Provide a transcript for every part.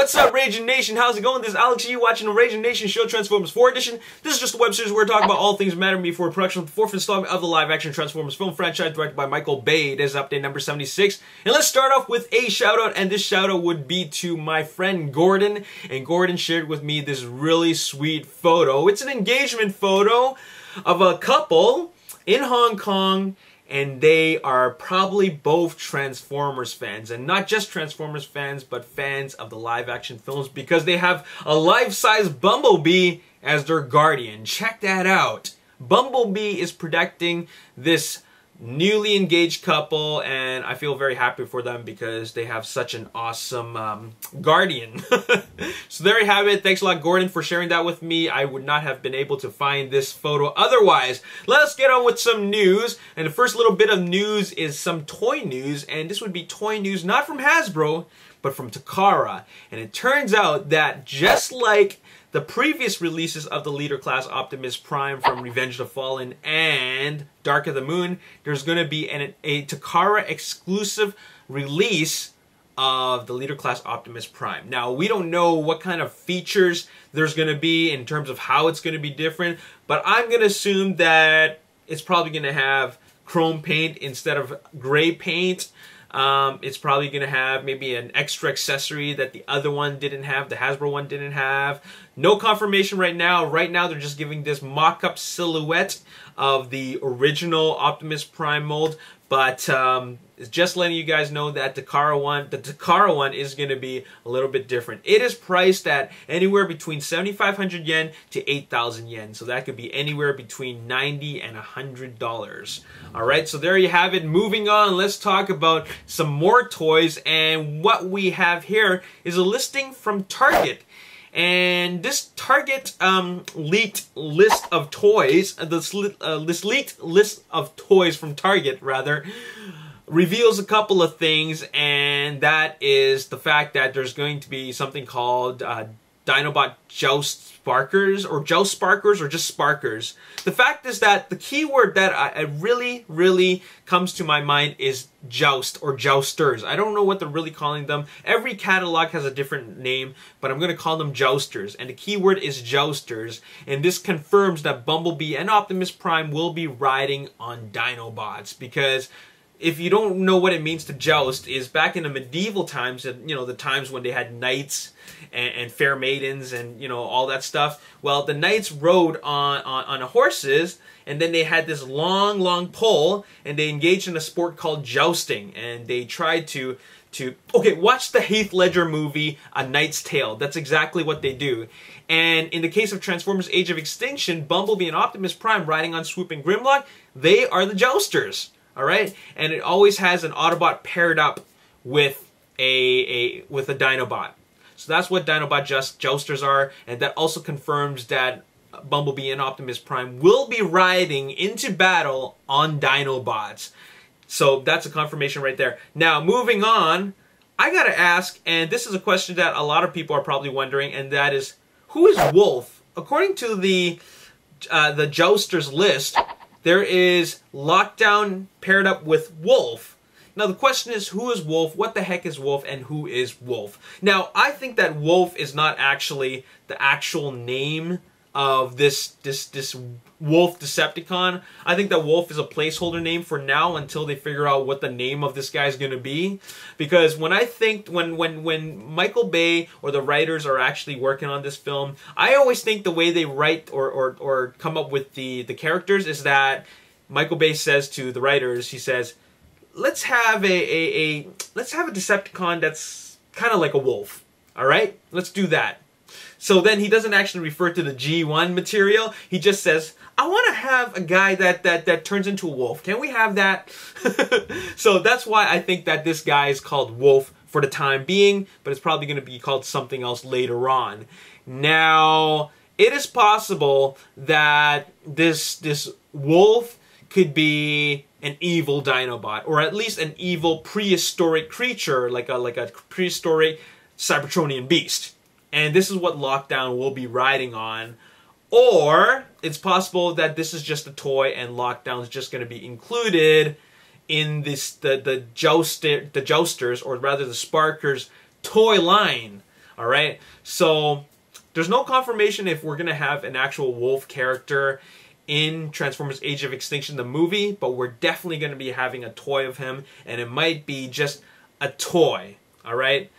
What's up, Ragin Nation? How's it going? This is Alex. You watching the Ragin Nation Show Transformers 4 edition. This is just a web series where we're talking about all things matter to me for production of the fourth installment of the live-action Transformers film franchise directed by Michael Bay. This is update number 76. And let's start off with a shout-out, and this shout-out would be to my friend Gordon. And Gordon shared with me this really sweet photo. It's an engagement photo of a couple in Hong Kong, and they are probably both Transformers fans, and not just Transformers fans, but fans of the live-action films, because they have a life-size Bumblebee as their guardian. Check that out. Bumblebee is protecting this newly engaged couple, and I feel very happy for them because they have such an awesome guardian. So there you have it. Thanks a lot, Gordon, for sharing that with me. I would not have been able to find this photo otherwise. Let's get on with some news, and the first little bit of news is some toy news, and this would be toy news not from Hasbro, but from Takara. And it turns out that just like the previous releases of the Leader Class Optimus Prime from Revenge of the Fallen and Dark of the Moon, there's going to be a Takara exclusive release of the Leader Class Optimus Prime. Now, we don't know what kind of features there's going to be in terms of how it's going to be different, but I'm going to assume that it's probably going to have chrome paint instead of gray paint. It's probably going to have maybe an extra accessory that the other one didn't have, the Hasbro one didn't have. No confirmation right now. Right now they're just giving this mock-up silhouette of the original Optimus Prime mold. But it's just letting you guys know that the Takara one is going to be a little bit different. It is priced at anywhere between 7,500 yen to 8,000 yen. So that could be anywhere between $90 and $100. Alright, so there you have it. Moving on, let's talk about some more toys. And what we have here is a listing from Target. And this Target leaked list of toys, this leaked list of toys from Target, rather, reveals a couple of things, and that is the fact that there's going to be something called Dinobot Jousters, or Joust Sparkers, or just Sparkers. The fact is that the keyword that really comes to my mind is Joust, or Jousters. I don't know what they're really calling them. Every catalog has a different name, but I'm going to call them Jousters. And the keyword is Jousters. And this confirms that Bumblebee and Optimus Prime will be riding on Dinobots, because if you don't know what it means to joust, is back in the medieval times, you know, the times when they had knights and fair maidens and, you know, all that stuff. Well, the knights rode on horses, and then they had this long pole, and they engaged in a sport called jousting, and they tried to okay, watch the Heath Ledger movie, A Knight's Tale. That's exactly what they do. And in the case of Transformers Age of Extinction, Bumblebee and Optimus Prime riding on Swoop and Grimlock, they are the jousters. Alright? And it always has an Autobot paired up with a Dinobot. So that's what Dinobot Jousters are, and that also confirms that Bumblebee and Optimus Prime will be riding into battle on Dinobots. So that's a confirmation right there. Now, moving on, I gotta ask, and this is a question that a lot of people are probably wondering, and that is, who is Wolf? According to the Jousters list, there is Lockdown paired up with Wolf. Now the question is, who is Wolf? What the heck is Wolf? And who is Wolf? Now I think that Wolf is not actually the actual name of this Wolf Decepticon. I think that Wolf is a placeholder name for now until they figure out what the name of this guy is going to be. Because when Michael Bay or the writers are actually working on this film, I always think the way they write or come up with the characters is that Michael Bay says to the writers, he says, let's have a Decepticon that's kind of like a wolf. All right, let's do that. So then he doesn't actually refer to the G1 material. He just says, I want to have a guy that turns into a wolf. Can we have that? So that's why I think that this guy is called Wolf for the time being, but it's probably going to be called something else later on. Now, it is possible that this Wolf could be an evil Dinobot, or at least an evil prehistoric creature, like a prehistoric Cybertronian beast. And this is what Lockdown will be riding on. Or it's possible that this is just a toy and Lockdown is just going to be included in this the Jousters, or rather the Sparkers toy line. All right, so there's no confirmation if we're gonna have an actual wolf character in Transformers Age of Extinction, the movie, but we're definitely going to be having a toy of him, and it might be just a toy, all right?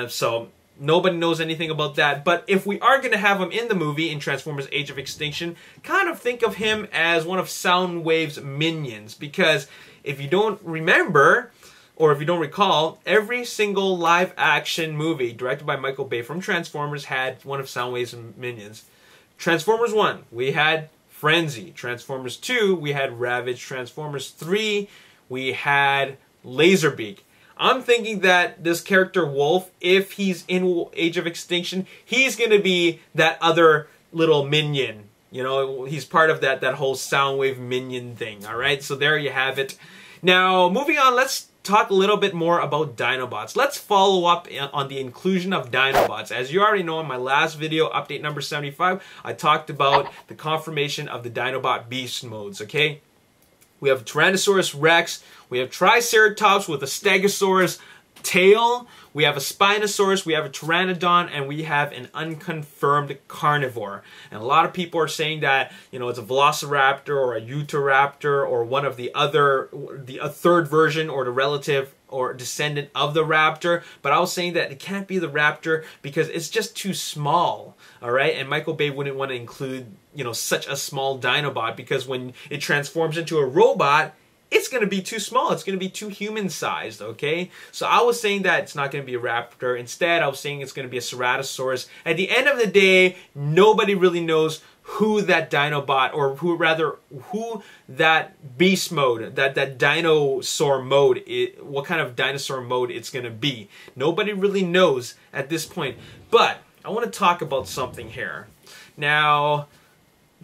So nobody knows anything about that, but if we are going to have him in the movie in Transformers Age of Extinction, kind of think of him as one of Soundwave's minions, because if you don't remember, or if you don't recall, every single live-action movie directed by Michael Bay from Transformers had one of Soundwave's minions. Transformers 1, we had Frenzy. Transformers 2, we had Ravage. Transformers 3, we had Laserbeak. I'm thinking that this character Wolf, if he's in Age of Extinction, he's going to be that other little minion. You know, he's part of that whole Soundwave minion thing, alright? So there you have it. Now, moving on, let's talk a little bit more about Dinobots. Let's follow up on the inclusion of Dinobots. As you already know, in my last video, update number 75, I talked about the confirmation of the Dinobot Beast modes, okay? We have Tyrannosaurus Rex, we have Triceratops with a Stegosaurus tail, we have a Spinosaurus, we have a Pteranodon, and we have an unconfirmed carnivore. And a lot of people are saying that, you know, it's a Velociraptor or a Utahraptor or one of the other, a third version or the relative or descendant of the raptor, but I was saying that it can't be the raptor because it's just too small, all right? And Michael Bay wouldn't want to include, you know, such a small Dinobot, because when it transforms into a robot, it's going to be too small. It's going to be too human-sized, okay? So I was saying that it's not going to be a raptor. Instead, I was saying it's going to be a Ceratosaurus. At the end of the day, nobody really knows who that Dinobot, or who that beast mode, that dinosaur mode, what kind of dinosaur mode it's going to be. Nobody really knows at this point. But I want to talk about something here. Now,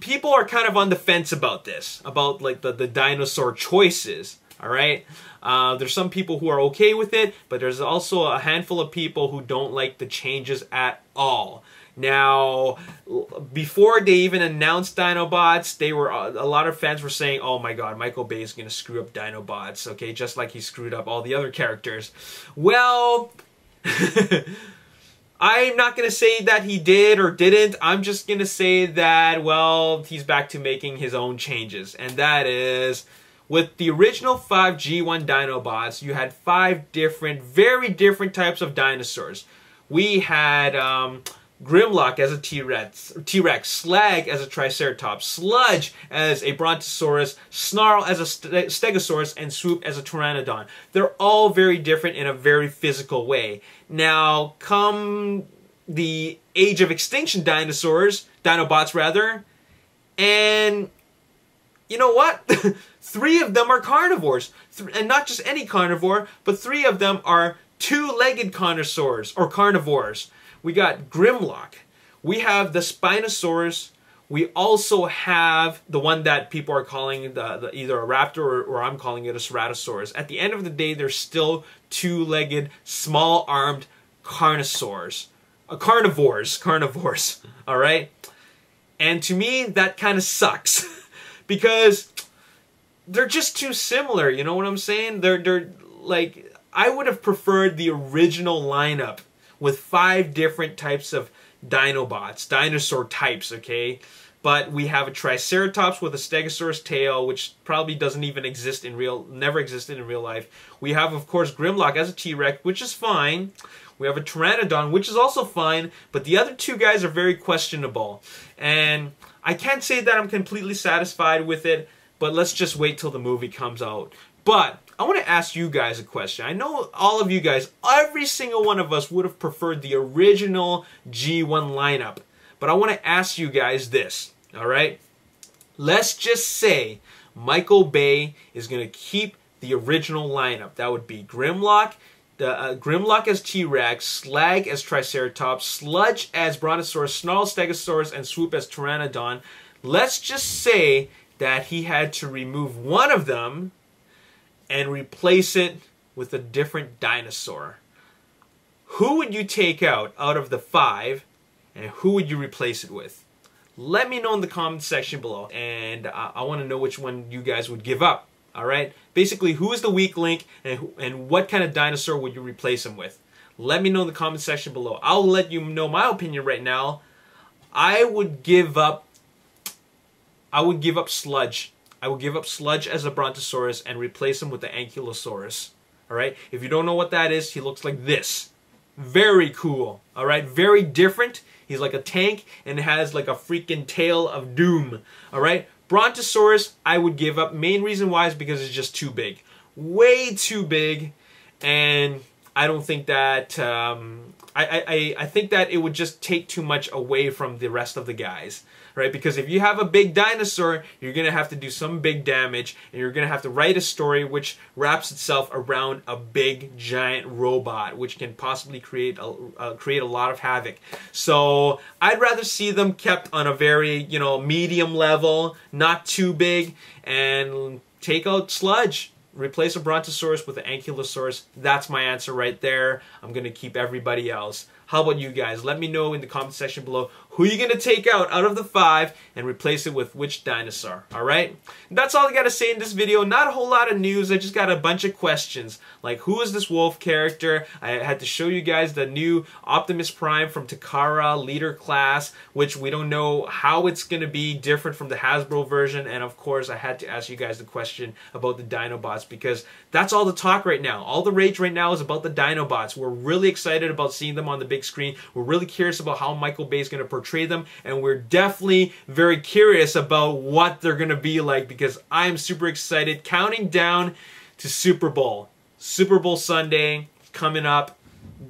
people are kind of on the fence about this, about like the dinosaur choices, all right? There's some people who are okay with it, but there's also a handful of people who don't like the changes at all. Now, before they even announced Dinobots, a lot of fans were saying, oh my god, Michael Bay is going to screw up Dinobots, okay, just like he screwed up all the other characters. Well, I'm not going to say that he did or didn't. I'm just going to say that, well, he's back to making his own changes. And that is, with the original 5 G1 Dinobots, you had 5 different, very different types of dinosaurs. We had Grimlock as a T-Rex, Slag as a Triceratops, Sludge as a Brontosaurus, Snarl as a Stegosaurus, and Swoop as a Pteranodon. They're all very different in a very physical way. Now, come the Age of Extinction Dinobots rather, and you know what? 3 of them are carnivores. And not just any carnivore, but 3 of them are 2-legged carnivores. We got Grimlock. We have the Spinosaurus. We also have the one that people are calling either a raptor or I'm calling it a Ceratosaurus. At the end of the day, they're still 2-legged, small-armed carnivores. Carnivores, all right? And to me, that kind of sucks because they're just too similar, you know what I'm saying? They're like, I would have preferred the original lineup with 5 different types of Dinobots, dinosaur types, okay? But we have a Triceratops with a Stegosaurus tail, which probably doesn't even exist never existed in real life. We have, of course, Grimlock as a T-Rex, which is fine. We have a Pteranodon, which is also fine, but the other 2 guys are very questionable. And I can't say that I'm completely satisfied with it, but let's just wait till the movie comes out. But I want to ask you guys a question. I know all of you guys, every single one of us would have preferred the original G1 lineup. But I want to ask you guys this, all right? Let's just say Michael Bay is going to keep the original lineup. That would be Grimlock, Grimlock as T-Rex, Slag as Triceratops, Sludge as Brontosaurus, Snarl Stegosaurus, and Swoop as Pteranodon. Let's just say that he had to remove one of them and replace it with a different dinosaur. Who would you take out of the 5, and who would you replace it with? Let me know in the comment section below, and I want to know which one you guys would give up. All right? Basically, who is the weak link, and what kind of dinosaur would you replace him with? Let me know in the comment section below. I'll let you know my opinion right now. I would give up Sludge. I would give up Sludge as a Brontosaurus and replace him with the Ankylosaurus. Alright? If you don't know what that is, he looks like this. Very cool. Alright? Very different. He's like a tank and has like a freaking tail of doom. Alright? Brontosaurus, I would give up. Main reason why is because it's just too big. Way too big. And I don't think that... I think that it would just take too much away from the rest of the guys. Right? Because if you have a big dinosaur, you're going to have to do some big damage, and you're going to have to write a story which wraps itself around a big, giant robot, which can possibly create a lot of havoc. So I'd rather see them kept on a very, medium level, not too big, and take out Sludge. Replace a Brontosaurus with an Ankylosaurus. That's my answer right there. I'm going to keep everybody else. How about you guys? Let me know in the comment section below who you're going to take out of the 5 and replace it with which dinosaur. Alright? That's all I got to say in this video. Not a whole lot of news. I just got a bunch of questions. Like, who is this wolf character? I had to show you guys the new Optimus Prime from Takara Leader Class, which we don't know how it's going to be different from the Hasbro version. And of course, I had to ask you guys the question about the Dinobots, because that's all the talk right now. All the rage right now is about the Dinobots. We're really excited about seeing them on the big screen. We're really curious about how Michael Bay is going to portray them, and we're definitely very curious about what they're going to be like, because I'm super excited. Counting down to Super Bowl. Super Bowl Sunday coming up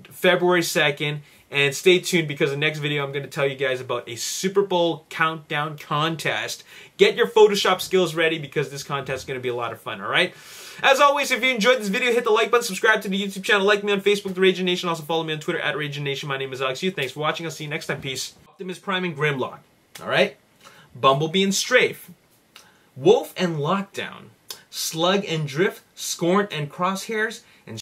February 2nd, and stay tuned because the next video I'm going to tell you guys about a Super Bowl countdown contest. Get your Photoshop skills ready because this contest is going to be a lot of fun, alright? As always, if you enjoyed this video, hit the like button, subscribe to the YouTube channel, like me on Facebook, The Ragin Nation. Also follow me on Twitter, @RaginNation. My name is Alex Yu. Thanks for watching. I'll see you next time. Peace. Optimus Prime and Grimlock. Alright? Bumblebee and Strafe. Wolf and Lockdown. Slug and Drift. Scorn and Crosshairs. And